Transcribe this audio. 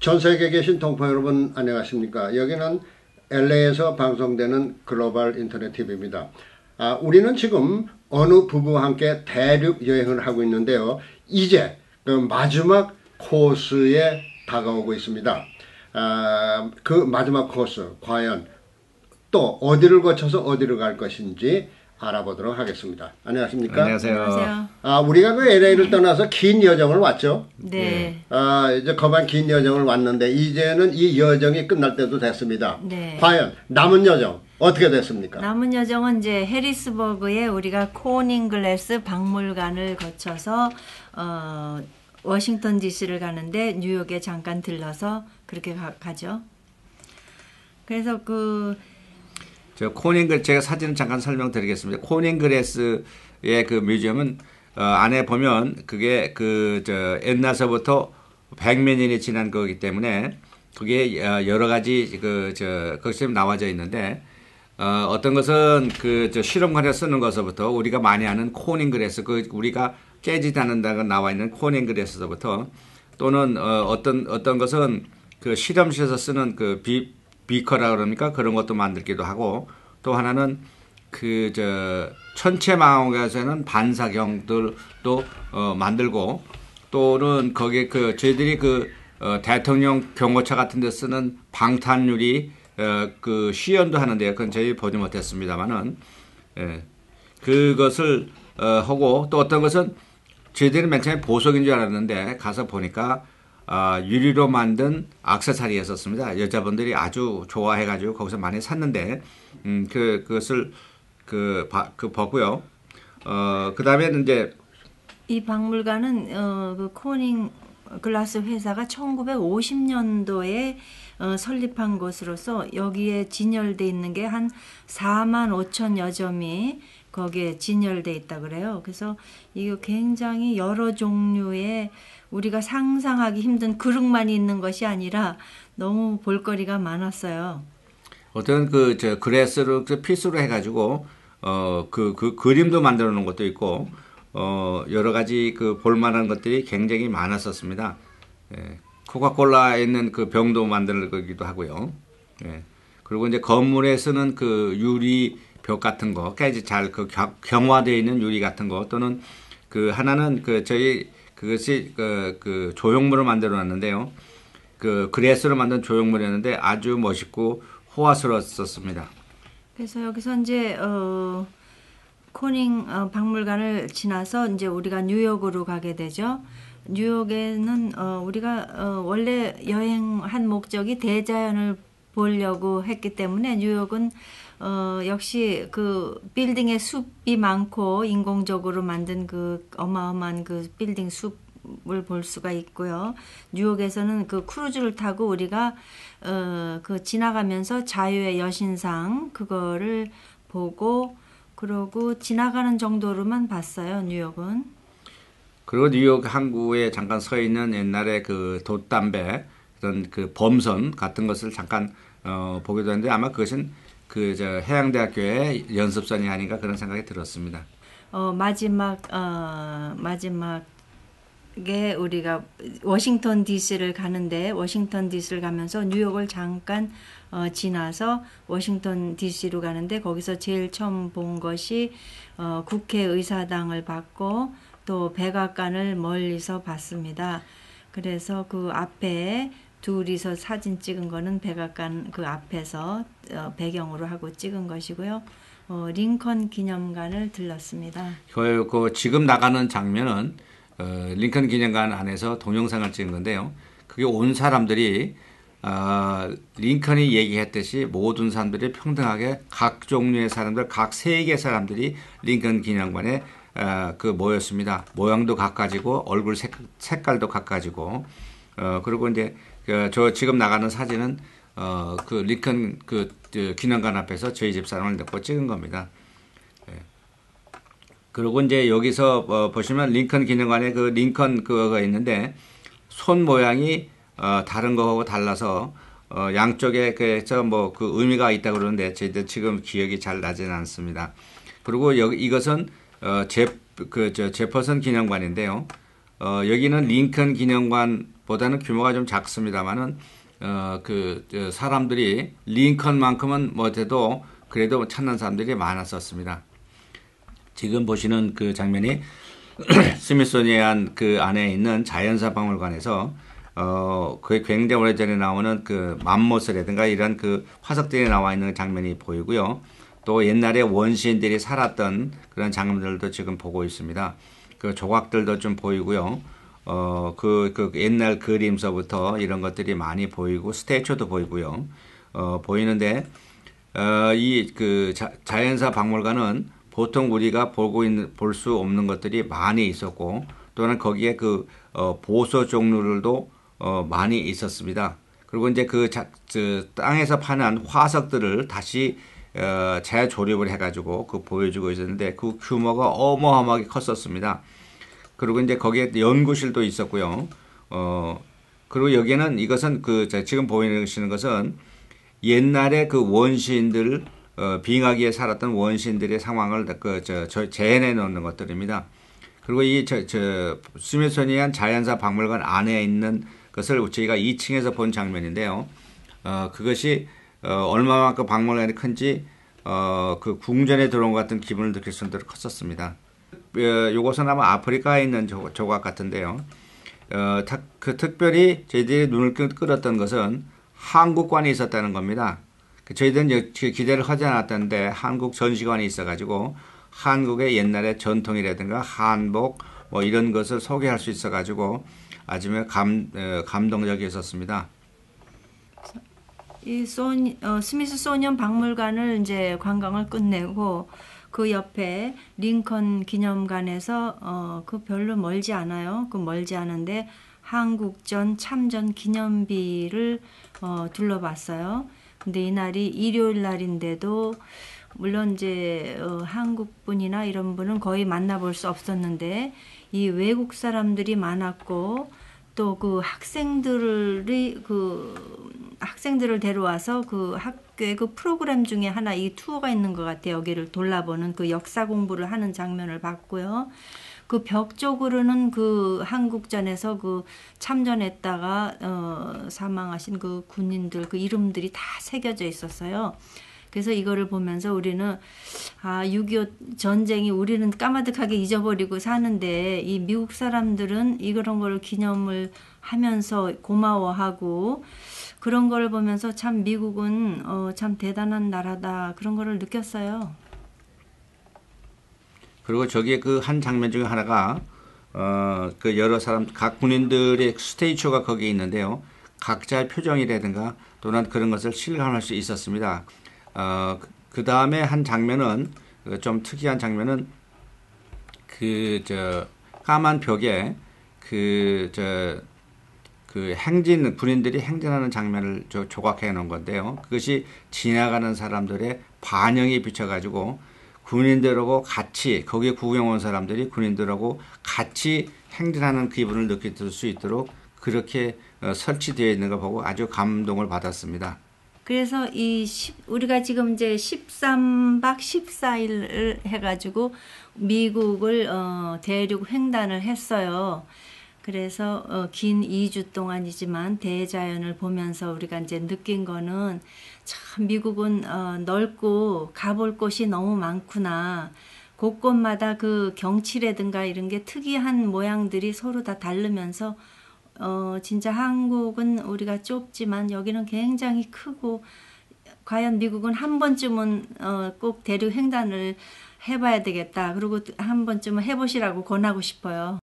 전 세계에 계신 동포 여러분 안녕하십니까? 여기는 LA에서 방송되는 글로벌 인터넷 TV입니다. 우리는 지금 어느 부부와 함께 대륙 여행을 하고 있는데요. 이제 그 마지막 코스에 다가오고 있습니다. 그 마지막 코스 과연 또 어디를 거쳐서 어디로 갈 것인지 알아보도록 하겠습니다. 안녕하십니까? 안녕하세요. 우리가 그 LA를 떠나서 긴 여정을 왔죠. 네. 이제 거반 긴 여정을 왔는데 이제는 이 여정이 끝날 때도 됐습니다. 네. 과연 남은 여정 어떻게 됐습니까? 남은 여정은 이제 해리스버그에 우리가 코닝글래스 박물관을 거쳐서 워싱턴 DC를 가는데 뉴욕에 잠깐 들러서 그렇게 가죠. 그래서 제가 사진을 잠깐 설명드리겠습니다. 코닝글래스의 그 뮤지엄은 안에 보면 그게 옛날서부터 100몇 년이 지난 거기 때문에 그게 여러 가지 거기서 나와져 있는데 어떤 것은 실험관에 쓰는 것부터 우리가 많이 아는 코닝글래스 우리가 깨지지 않는다고 나와 있는 코닝글래스부터 또는 어떤 것은 그 실험실에서 쓰는 비커라 그럽니까? 그런 것도 만들기도 하고 또 하나는 천체망원경에서는 반사경들도 만들고 또는 거기에 저희들이 대통령 경호차 같은 데 쓰는 방탄유리 시연도 하는데요. 그건 저희 보지 못했습니다만은 그것을 하고 또 어떤 것은 저희들은 맨 처음에 보석인 줄 알았는데 가서 보니까 유리로 만든 액세서리였었습니다. 여자분들이 아주 좋아해가지고 거기서 많이 샀는데 그것을 보고요. 그 다음에는 이제 이 박물관은 그 코닝 글라스 회사가 1950년도에 설립한 곳으로서 여기에 진열돼 있는 게 한 4만 5천여 점이 거기에 진열돼 있다 그래요. 그래서 이거 굉장히 여러 종류의 우리가 상상하기 힘든 그릇만 있는 것이 아니라 너무 볼거리가 많았어요. 어떤 그래스로 피스로 해가지고 그림도 만들어 놓은 것도 있고 여러 가지 볼만한 것들이 굉장히 많았었습니다. 코카콜라에 있는 병도 만들기도 하고요. 그리고 이제 건물에 쓰는 유리 벽 같은 거, 깨지 잘 경화되어 있는 유리 같은 거 또는 하나는 그것이 조형물을 만들어 놨는데요. 그래스로 만든 조형물이었는데 아주 멋있고 호화스러웠었습니다. 그래서 여기서 이제 코닝 박물관을 지나서 이제 우리가 뉴욕으로 가게 되죠. 뉴욕에는 우리가 원래 여행한 목적이 대자연을 보려고 했기 때문에 뉴욕은 역시 빌딩에 숲이 많고 인공적으로 만든 어마어마한 빌딩 숲을 볼 수가 있고요. 뉴욕에서는 크루즈를 타고 우리가 지나가면서 자유의 여신상 그거를 보고 그러고 지나가는 정도로만 봤어요. 뉴욕은. 그리고 뉴욕 항구에 잠깐 서 있는 옛날에 돛담배 그런 범선 같은 것을 잠깐 보기도 했는데 아마 그것은 해양대학교의 연습선이 아닌가 그런 생각이 들었습니다. 마지막에 우리가 워싱턴 DC를 가는데 워싱턴 DC를 가면서 뉴욕을 잠깐 지나서 워싱턴 DC로 가는데 거기서 제일 처음 본 것이 국회의사당을 봤고 또 백악관을 멀리서 봤습니다. 그래서 그 앞에 둘이서 사진 찍은 거는 백악관 앞에서 배경으로 하고 찍은 것이고요. 링컨 기념관을 들렀습니다. 지금 나가는 장면은 링컨 기념관 안에서 동영상을 찍은 건데요. 그게 온 사람들이 링컨이 얘기했듯이 모든 사람들이 평등하게 각 종류의 사람들, 각 세계의 사람들이 링컨 기념관에 모였습니다. 모양도 각가지고 얼굴 색깔도 각가지고 그리고 이제 저 지금 나가는 사진은 링컨 기념관 앞에서 저희 집사람을 넣고 찍은 겁니다. 그리고 이제 여기서 보시면 링컨 기념관에 링컨 그거가 있는데 손 모양이 다른 거하고 달라서 양쪽에 의미가 있다 그러는데 저희들 지금 기억이 잘 나지는 않습니다. 그리고 이것은 제퍼슨 기념관인데요. 여기는 링컨 기념관 보다는 규모가 좀 작습니다만은 사람들이 링컨만큼은 못해도 그래도 찾는 사람들이 많았었습니다. 지금 보시는 그 장면이 스미소니안 그 안에 있는 자연사 박물관에서 그게 굉장히 오래전에 나오는 그 맘모스라든가 이런 그 화석들이 나와 있는 장면이 보이고요. 또 옛날에 원시인들이 살았던 그런 장면들도 지금 보고 있습니다. 그 조각들도 좀 보이고요. 그 옛날 그림서부터 이런 것들이 많이 보이고 스태츄도 보이고요. 보이는데 이 그 자연사 박물관은 보통 우리가 볼 수 없는 것들이 많이 있었고 또는 거기에 그 보소 종류들도 많이 있었습니다. 그리고 이제 그 땅에서 파는 화석들을 다시 재조립을 해가지고 그 보여주고 있었는데 그 규모가 어마어마하게 컸었습니다. 그리고 이제 거기에 연구실도 있었고요. 그리고 여기는 이것은 지금 보이시는 것은 옛날에 그 원시인들 빙하기에 살았던 원시인들의 상황을 재현해 놓는 것들입니다. 그리고 이 스미소니안 자연사 박물관 안에 있는 것을 저희가 2층에서 본 장면인데요. 그것이 얼마만큼 박물관이 큰지 그 궁전에 들어온 것 같은 기분을 느낄 정도로 컸었습니다. 이것은 아마 아프리카에 있는 조각 같은데요. 특별히 저희들이 눈을 끌었던 것은 한국관이 있었다는 겁니다. 저희들은 기대를 하지 않았던데 한국 전시관이 있어가지고 한국의 옛날의 전통이라든가 한복 뭐 이런 것을 소개할 수 있어가지고 아주 감동적이었습니다. 이 스미소니언 박물관을 이제 관광을 끝내고 그 옆에 링컨 기념관에서 그 별로 멀지 않아요. 그 멀지 않은데 한국전 참전 기념비를 둘러봤어요. 근데 이날이 일요일 날인데도 물론 이제 한국 분이나 이런 분은 거의 만나볼 수 없었는데 이 외국 사람들이 많았고 또 그 학생들을 데려와서 그 학교의 그 프로그램 중에 하나 이 투어가 있는 것 같아요. 여기를 돌아보는 그 역사 공부를 하는 장면을 봤고요. 그 벽 쪽으로는 그 한국전에서 그 참전했다가 사망하신 그 군인들 그 이름들이 다 새겨져 있었어요. 그래서 이거를 보면서 우리는 6.25 전쟁이 우리는 까마득하게 잊어버리고 사는데 이 미국 사람들은 이런 걸 기념을 하면서 고마워하고 그런 걸 보면서 참 미국은 참 대단한 나라다 그런 거를 느꼈어요. 그리고 저기에 그 한 장면 중에 하나가 그 여러 사람 각 군인들의 스테이처가 거기에 있는데요. 각자의 표정이라든가 또는 그런 것을 실감할 수 있었습니다. 그 다음에 한 장면은 좀 특이한 장면은 까만 벽에 군인들이 행진하는 장면을 조각해 놓은 건데요. 그것이 지나가는 사람들의 반영이 비춰가지고 군인들하고 같이 거기에 구경 온 사람들이 군인들하고 같이 행진하는 기분을 느낄 수 있도록 그렇게 설치되어 있는 거 보고 아주 감동을 받았습니다. 그래서 우리가 지금 이제 13박 14일을 해가지고 미국을 대륙 횡단을 했어요. 그래서 긴 2주 동안이지만 대자연을 보면서 우리가 이제 느낀 거는 참 미국은 넓고 가볼 곳이 너무 많구나. 곳곳마다 그 경치라든가 이런 게 특이한 모양들이 서로 다 다르면서 진짜 한국은 우리가 좁지만 여기는 굉장히 크고 과연 미국은 한 번쯤은 꼭 대륙 횡단을 해봐야 되겠다. 그리고 한 번쯤은 해보시라고 권하고 싶어요.